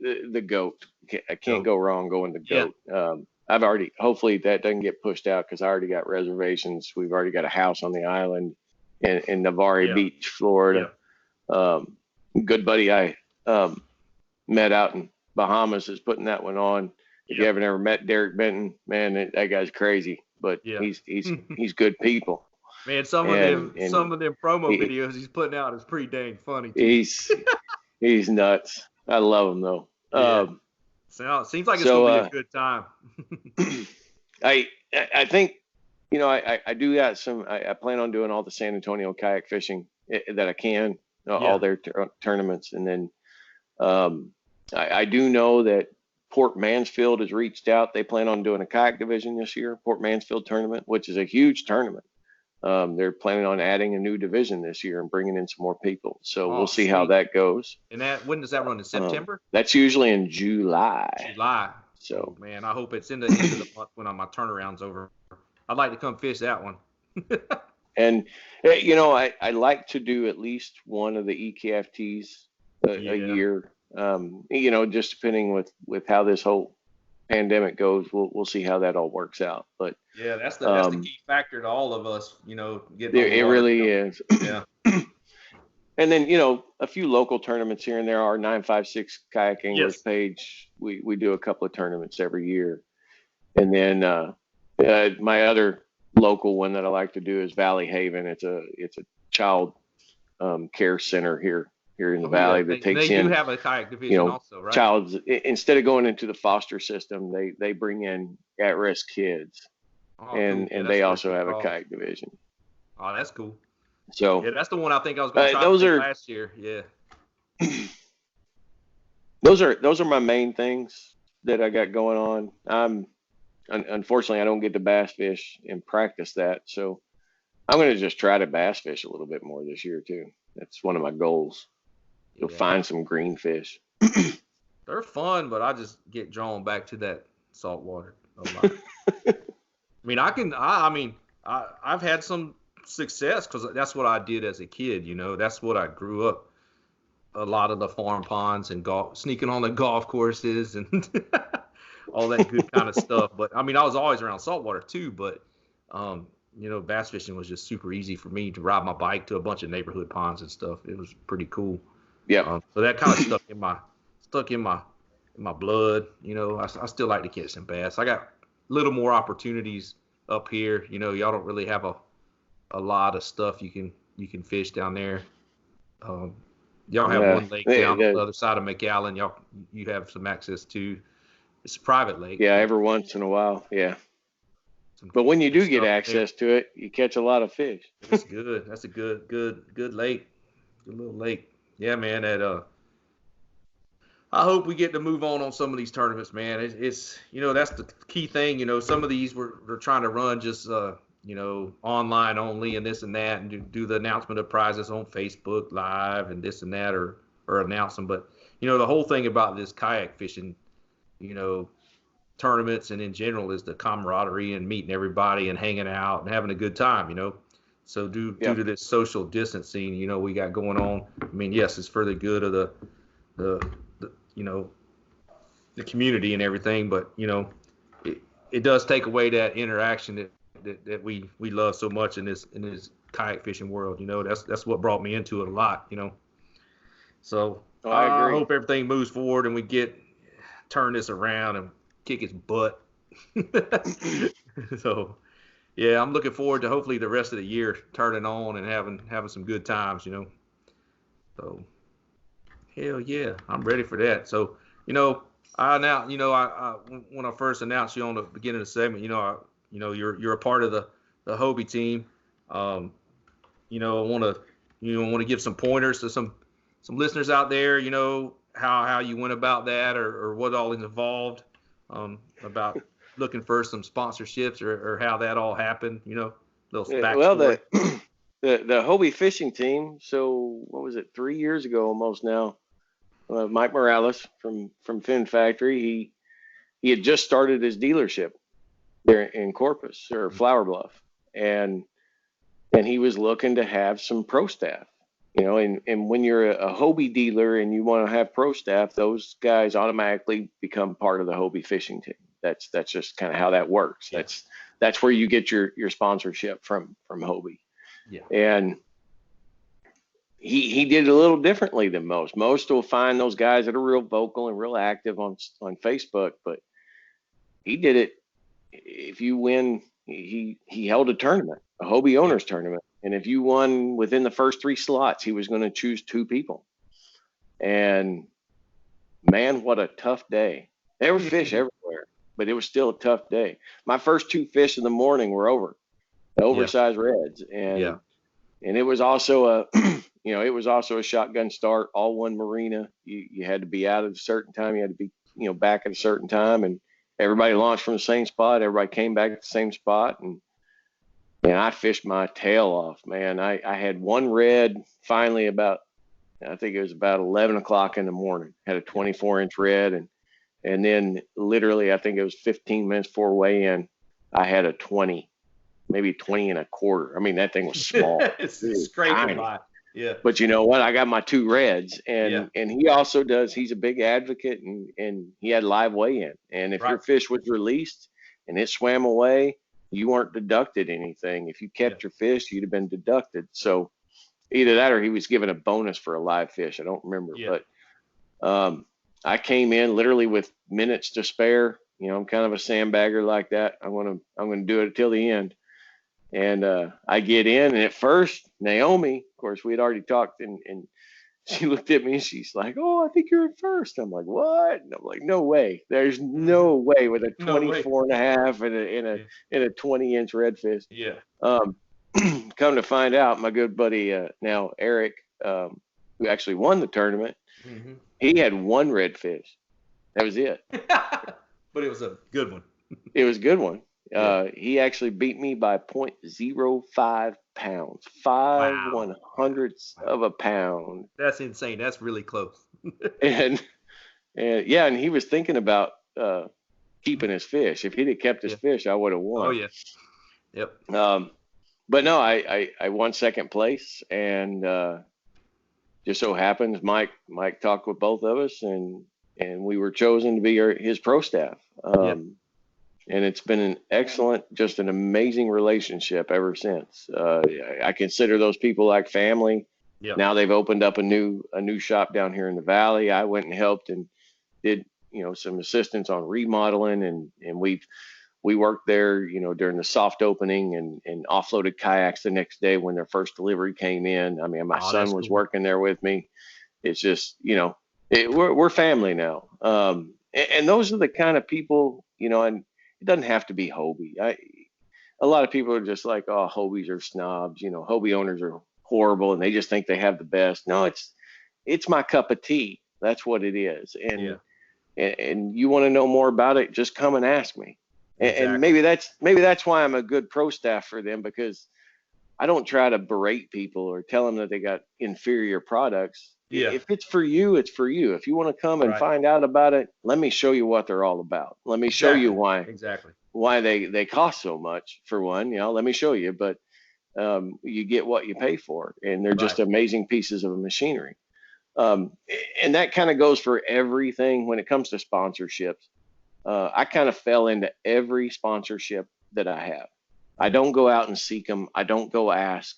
the goat. I can't go wrong going the goat. Yeah. I've already, hopefully that doesn't get pushed out because I already got reservations. We've already got a house on the island in Navarre Beach, Florida. Yeah. Good buddy I met out in Bahamas is putting that one on. If you haven't ever met Derek Benton, man, that guy's crazy, but he's good people. Man, some of them promo videos he's putting out is pretty dang funny too. He's nuts. I love him though. So it seems like it's gonna be a good time. I think, you know, I do got some. I plan on doing all the San Antonio kayak fishing that I can, all their tournaments, and then I do know that Port Mansfield has reached out. They plan on doing a kayak division this year, Port Mansfield tournament, which is a huge tournament. They're planning on adding a new division this year and bringing in some more people. So we'll see how that goes. And when does that run? In September? That's usually in July. So man, I hope it's in the end of the month when my turnaround's over. I'd like to come fish that one. And I like to do at least one of the EKFTs a year. Just depending with how this whole pandemic goes, we'll see how that all works out. But yeah, that's the key factor to all of us, getting it really is. Yeah. And then, a few local tournaments here and there. Our 956 Kayak Anglers page, we do a couple of tournaments every year. And then my other local one that I like to do is Valley Haven. It's a child care center here in the valley that takes in. They do have a kayak division also, right? Child's, instead of going into the foster system, they bring in at-risk kids, and they also have a kayak division. Oh, that's cool. So yeah, that's the one I think I was going to try last year. Yeah. Those are my main things that I got going on. Unfortunately, I don't get to bass fish and practice that, so I'm going to just try to bass fish a little bit more this year too. That's one of my goals. You'll find some green fish. They're fun, but I just get drawn back to that saltwater a lot. I've had some success because that's what I did as a kid. That's what I grew up. A lot of the farm ponds and sneaking on the golf courses and all that good kind of stuff. But I was always around saltwater too. But bass fishing was just super easy for me to ride my bike to a bunch of neighborhood ponds and stuff. It was pretty cool. Yeah. So that kind of stuck in my blood. I still like to catch some bass. I got a little more opportunities up here. Y'all don't really have a lot of stuff you can fish down there. Y'all have one lake down the other side of McAllen. You have some access to. It's a private lake. Yeah, every once in a while. Yeah. But when you do get access to it, you catch a lot of fish. It's good. That's a good lake. Good little lake. Yeah, man. I hope we get to move on some of these tournaments, man. It's that's the key thing. Some of these we're trying to run just online only and this and that, and do the announcement of prizes on Facebook Live and this and that, or announce them. But the whole thing about this kayak fishing, tournaments and in general is the camaraderie and meeting everybody and hanging out and having a good time. So due to this social distancing, we got going on. Yes, it's for the good of the community and everything, but it does take away that interaction that we love so much in this kayak fishing world. That's what brought me into it a lot. So I hope everything moves forward and we turn this around and kick its butt. So yeah, I'm looking forward to hopefully the rest of the year turning on and having some good times. So hell yeah, I'm ready for that. So when I first announced you on the beginning of the segment, you're a part of the Hobie team. I want to give some pointers to some listeners out there. How you went about that, or what all is involved, about looking for some sponsorships, or how that all happened. Little backstory. Well, the Hobie Fishing Team. So what was it? 3 years ago almost now. Mike Morales from Fin Factory. He had just started his dealership there in Corpus or Flower Bluff, and he was looking to have some pro staff, and when you're a Hobie dealer and you want to have pro staff, those guys automatically become part of the Hobie Fishing Team. That's just kind of how that works. Yeah. That's where you get your sponsorship from Hobie. Yeah. And he did it a little differently than most. Most will find those guys that are real vocal and real active on Facebook, but he did it. If you win, he held a tournament, a Hobie owners tournament. And if you won within the first 3 slots, he was going to choose 2 people. And man, what a tough day. There were fish everywhere, but it was still a tough day. My first 2 fish in the morning were the oversized reds. And it was also a shotgun start, all one marina. You had to be out at a certain time. You had to be, back at a certain time, and everybody launched from the same spot. Everybody came back at the same spot, and I fished my tail off, man. I had one red finally I think it was about 11 o'clock in the morning, had a 24-inch red. And then literally, I think it was 15 minutes before weigh-in, I had a 20. maybe 20 and a quarter. I mean, that thing was small. It's scraping by. Yeah. But you know what? I got my 2 reds, and he also does. He's a big advocate, and he had live weigh-in. And if your fish was released and it swam away, you weren't deducted anything. If you kept your fish, you'd have been deducted. So either that or he was given a bonus for a live fish. I don't remember, but I came in literally with minutes to spare. You know, I'm kind of a sandbagger like that. I'm gonna do it till the end. And I get in, and at first, Naomi, of course, we had already talked, and she looked at me and she's like, "Oh, I think you're in first." I'm like, "What?" And I'm like, "No way. There's no way with a 24 and a half and a 20-inch redfish." Yeah. Come to find out, my good buddy now Eric, who actually won the tournament, he had 1 redfish. That was it. But it was a good one. It was a good one. He actually beat me by 0.05 pounds, 1/100th of a pound. That's insane. That's really close. and he was thinking about keeping his fish. If he'd have kept his fish, I would have won. Oh yeah. Yep. But no, I won second place, and just so happens Mike talked with both of us, and we were chosen to be his pro staff. And it's been an excellent, just an amazing relationship ever since. I consider those people like family. Yep. Now they've opened up a new shop down here in the valley. I went and helped and did, some assistance on remodeling, and we worked there, during the soft opening and offloaded kayaks the next day when their first delivery came in. I mean, my son was working there with me. It's just, we're family now. And those are the kind of people, and it doesn't have to be Hobie. A lot of people are just like, "Oh, Hobies are snobs. Hobie owners are horrible, and they just think they have the best." No, it's my cup of tea. That's what it is. And you want to know more about it, just come and ask me. Exactly. And maybe that's why I'm a good pro staff for them, because I don't try to berate people or tell them that they got inferior products. Yeah. If it's for you, it's for you. If you want to come and find out about it, let me show you what they're all about. Let me show you why they cost so much, for one. Let me show you. But you get what you pay for, and they're just amazing pieces of machinery. And that kind of goes for everything when it comes to sponsorships. I kind of fell into every sponsorship that I have. I don't go out and seek them. I don't go ask.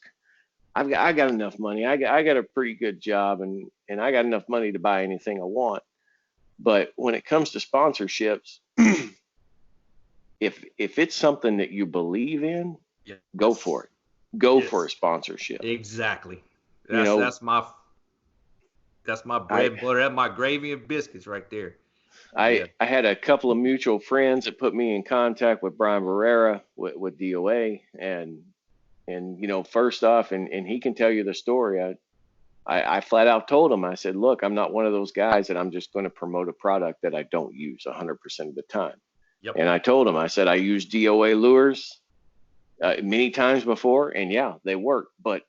I got enough money. I got a pretty good job, and I got enough money to buy anything I want. But when it comes to sponsorships, if it's something that you believe in, go for it. Go for a sponsorship. Exactly. That's my bread and butter. That's my gravy and biscuits right there. I had a couple of mutual friends that put me in contact with Brian Barrera with DOA, and first off, and he can tell you the story. I flat out told him, I said, "Look, I'm not one of those guys that I'm just going to promote a product that I don't use 100% of the time." Yep. And I told him, I said, "I used DOA lures many times before, and they work. But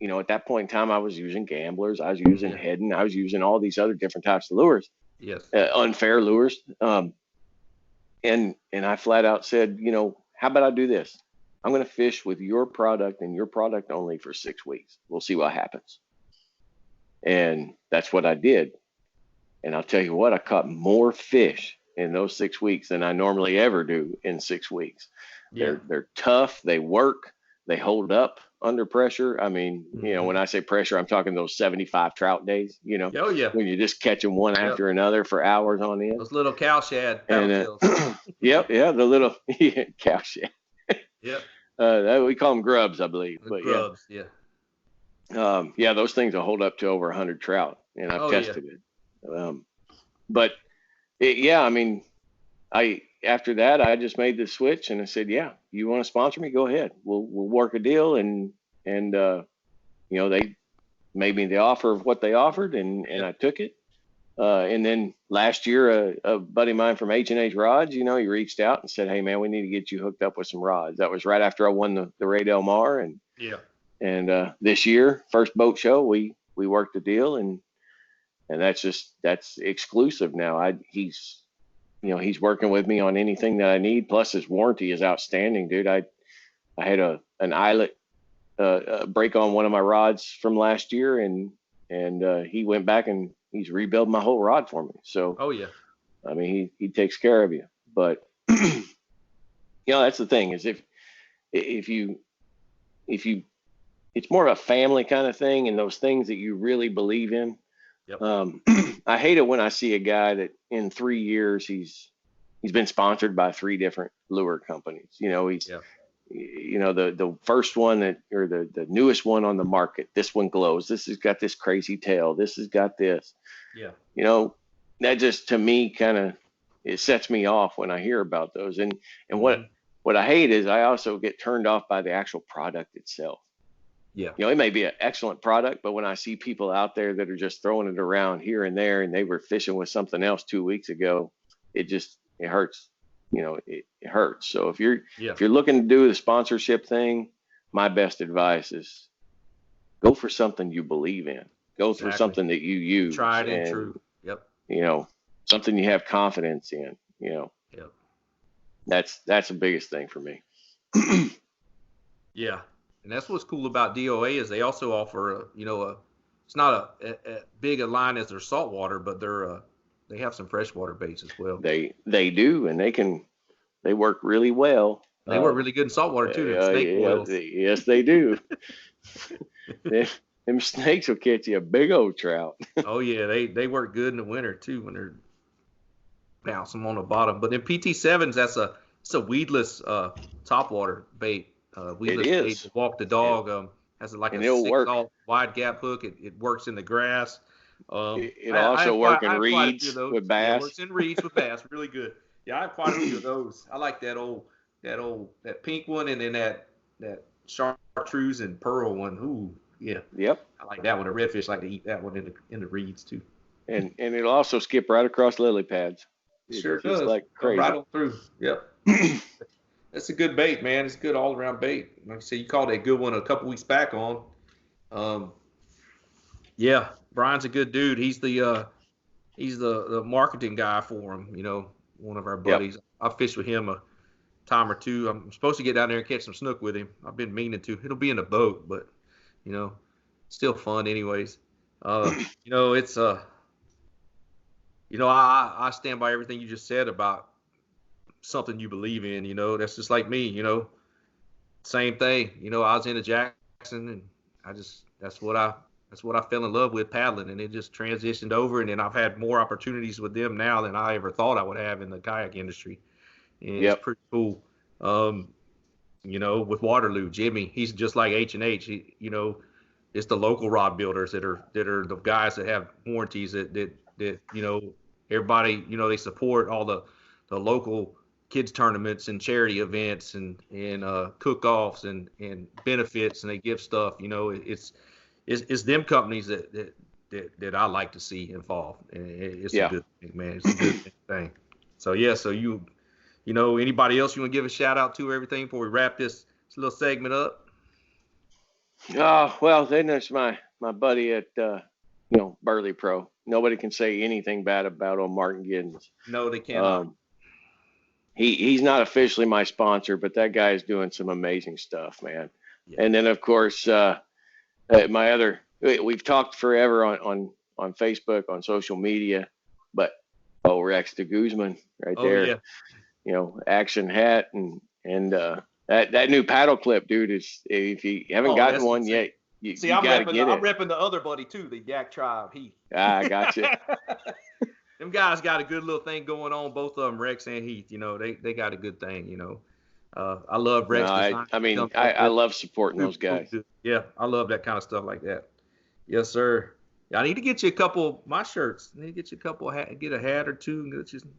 at that point in time, I was using gamblers, I was using heading, I was using all these other different types of lures." Yes. Unfair lures. And I flat out said, how about I do this? I'm going to fish with your product and your product only for 6 weeks. We'll see what happens. And that's what I did. And I'll tell you what, I caught more fish in those 6 weeks than I normally ever do in 6 weeks. Yeah. They're tough. They work. They hold up under pressure. I mean, when I say pressure, I'm talking those 75 trout days, Oh, yeah. When you're just catching one after another for hours on end. Those little cow shad paddle tails. Yep. Yeah. The little cow shad. Yep. We call them grubs, I believe. But grubs, those things will hold up to over 100 trout, and I've tested it. But after that, I just made the switch, and I said, "Yeah, you want to sponsor me? Go ahead. We'll work a deal." And they made me the offer of what they offered, and I took it. And then last year, a buddy of mine from H&H Rods, he reached out and said, "Hey man, we need to get you hooked up with some rods." That was right after I won the Ray Del Mar, and this year, first boat show, we worked a deal, and that's exclusive now. He's working with me on anything that I need. Plus his warranty is outstanding, dude. I I had an eyelet break on one of my rods from last year, and he went back and he's rebuilt my whole rod for me. So, oh yeah, I mean, he takes care of you. But that's the thing is if you it's more of a family kind of thing, and those things that you really believe in. Yep. I hate it when I see a guy that in 3 years he's been sponsored by 3 different lure companies. He's the first one or the newest one on the market. This one glows. This has got this crazy tail. This has got this. Yeah. That just, to me, it sets me off when I hear about those. And what I hate is I also get turned off by the actual product itself. Yeah. It may be an excellent product, but when I see people out there that are just throwing it around here and there, and they were fishing with something else 2 weeks ago, it hurts. It hurts. So if you're looking to do the sponsorship thing, my best advice is go for something you believe in. Go for something that you use. Tried and true. Yep. Something you have confidence in. Yep. That's the biggest thing for me. Yeah. And that's what's cool about DOA is they also offer it's not a big a line as their saltwater, but they have some freshwater baits as well. They do, and they work really well. They work really good in saltwater too. Snake oils. Yes, they do. Them snakes will catch you a big old trout. Oh yeah, they work good in the winter too when they're bouncing on the bottom. But in PT7s, it's a weedless topwater bait. Weedless it is. Bait to walk the dog. Has like a 6-aught wide gap hook. It works in the grass. It'll also work in reeds with bass. It works in reeds with bass. Really good. Yeah, I have quite a few of those. I like that pink one, and then that chartreuse and pearl one. Ooh, yeah. Yep. I like that one. The redfish like to eat that one in the reeds too. And it'll also skip right across lily pads. Sure does. Like crazy. Right on through. Yep. That's a good bait, man. It's a good all around bait. Like I said, you called it a good one a couple weeks back on. Yeah, Brian's a good dude. He's the marketing guy for him. One of our buddies. Yep. I fished with him a time or two. I'm supposed to get down there and catch some snook with him. I've been meaning to. It'll be in a boat, but still fun anyways. It's I stand by everything you just said about something you believe in. That's just like me. Same thing. I was into Jackson, and that's what I fell in love with, paddling, and it just transitioned over, and then I've had more opportunities with them now than I ever thought I would have in the kayak industry. And It's pretty cool. With Waterloo, Jimmy, he's just like H&H. It's the local rod builders that are the guys that have warranties that everybody, they support all the local kids tournaments and charity events and cook-offs and benefits, and they give stuff. It's them companies that I like to see involved. And it's a good thing, man. It's a good thing. So anybody else you want to give a shout out to or everything before we wrap this little segment up? Oh, well, then there's my buddy at Burley Pro. Nobody can say anything bad about old Martin Giddens. No, they cannot. He's not officially my sponsor, but that guy is doing some amazing stuff, man. Yeah. And then of course, we've talked forever on Facebook, on social media, but Rex de Guzman right there, Action Hat and that new paddle clip, dude, is, if you haven't gotten one yet, you gotta get it. I'm repping the other buddy too, the Yak Tribe. I got you. Them guys got a good little thing going on, both of them, Rex and Heath. They got a good thing. I love Rex. I love supporting those guys. Yeah, I love that kind of stuff like that. Yes, sir. I need to get you a couple of my shirts. I need to get you a couple, get a hat or two, and get you some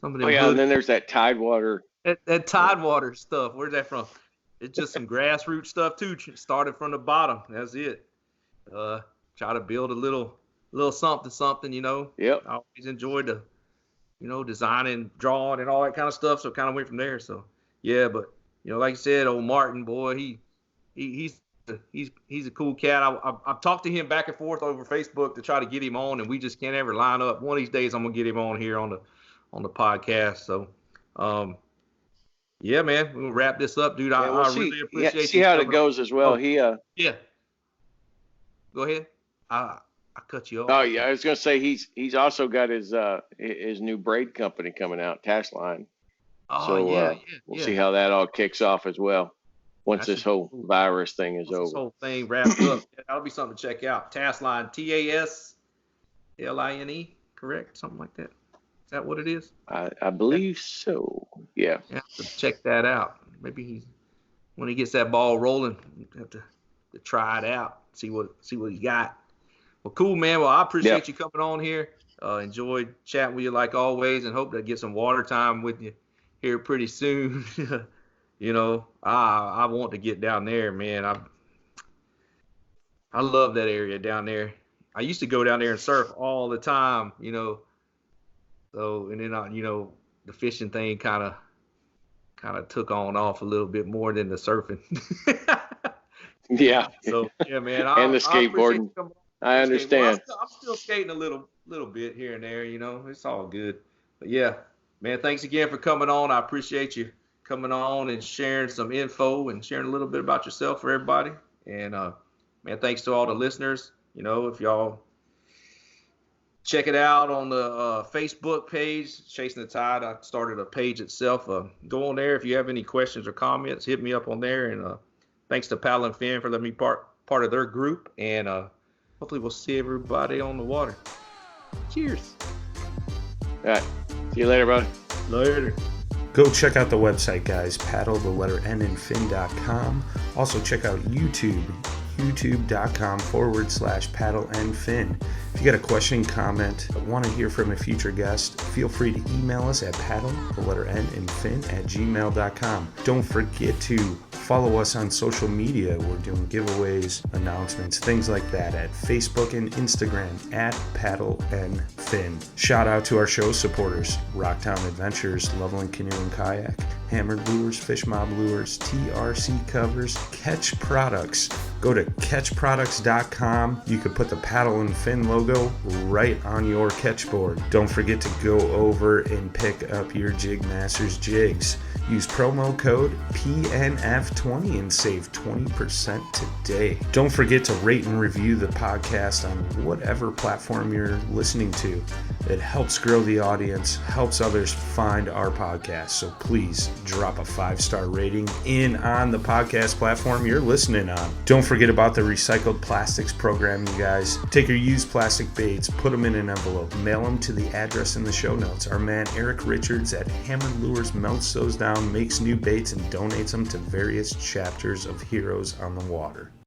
of them. And then there's that Tidewater. That Tidewater stuff. Where's that from? It's just some grassroots stuff too. Started from the bottom. That's it. Try to build a little something. Yep. I always enjoyed the, designing, drawing, and all that kind of stuff. So kind of went from there. So yeah, but like you said, old Martin, boy, he's a cool cat. I've talked to him back and forth over Facebook to try to get him on, and we just can't ever line up. One of these days, I'm gonna get him on here on the podcast. So, Yeah, man. We'll wrap this up, dude. Yeah, I really appreciate you. See how it coming goes as well. on. He Yeah. Go ahead. I cut you off. Oh yeah, I was gonna say he's also got his new braid company coming out, Task Line. Oh, So we'll see how that all kicks off as well once this whole virus thing is over. This whole thing wrapped up. That'll be something to check out. Task Line, TASLINE, correct? Something like that. Is that what it is? I believe so. Yeah. You have to check that out. Maybe when he gets that ball rolling, have to try it out, see what he's got. Well, cool, man. Well, I appreciate you coming on here. Enjoyed chatting with you like always, and hope to get some water time with you here pretty soon. You know, I want to get down there, man. I love that area down there. I used to go down there and surf all the time, you know. So, and then the fishing thing kind of took on off a little bit more than the surfing. Yeah. So yeah, man. And the skateboarding. I understand. I'm still skating a little bit here and there, you know. It's all good. But yeah, man, thanks again for coming on. I appreciate you coming on and sharing some info and sharing a little bit about yourself for everybody. And man, thanks to all the listeners. You know, if y'all check it out on the Facebook page, Chasing the Tide. I started a page itself. Go on there if you have any questions or comments. Hit me up on there. And thanks to Paddle and Fin for letting me part of their group. And hopefully we'll see everybody on the water. Cheers. All right. See you later, brother. Later. Go check out the website, guys. Paddle, the letter N and fin.com. Also check out YouTube. youtube.com/paddle and fin. If you got a question, comment, want to hear from a future guest, feel free to email us at paddle, the letter N and fin @gmail.com. Don't forget to follow us on social media. We're doing giveaways, announcements, things like that at Facebook and Instagram at Paddle and Fin. Shout out to our show supporters, Rocktown Adventures, Loveland Canoe and Kayak, Hammered Lures, Fish Mob Lures, TRC Covers, Ketch Products. Go to ketchproducts.com. You could put the Paddle and Fin logo right on your catch board. Don't forget to go over and pick up your JigMasters Jigs. Use promo code PNF20 and save 20% today. Don't forget to rate and review the podcast on whatever platform you're listening to. It helps grow the audience, helps others find our podcast. So please drop a 5-star rating in on the podcast platform you're listening on. Don't forget about the recycled plastics program, you guys. Take your used plastic baits, put them in an envelope, mail them to the address in the show notes. Our man Eric Richards at Hammered Lures melts those down, makes new baits, and donates them to various chapters of Heroes on the Water.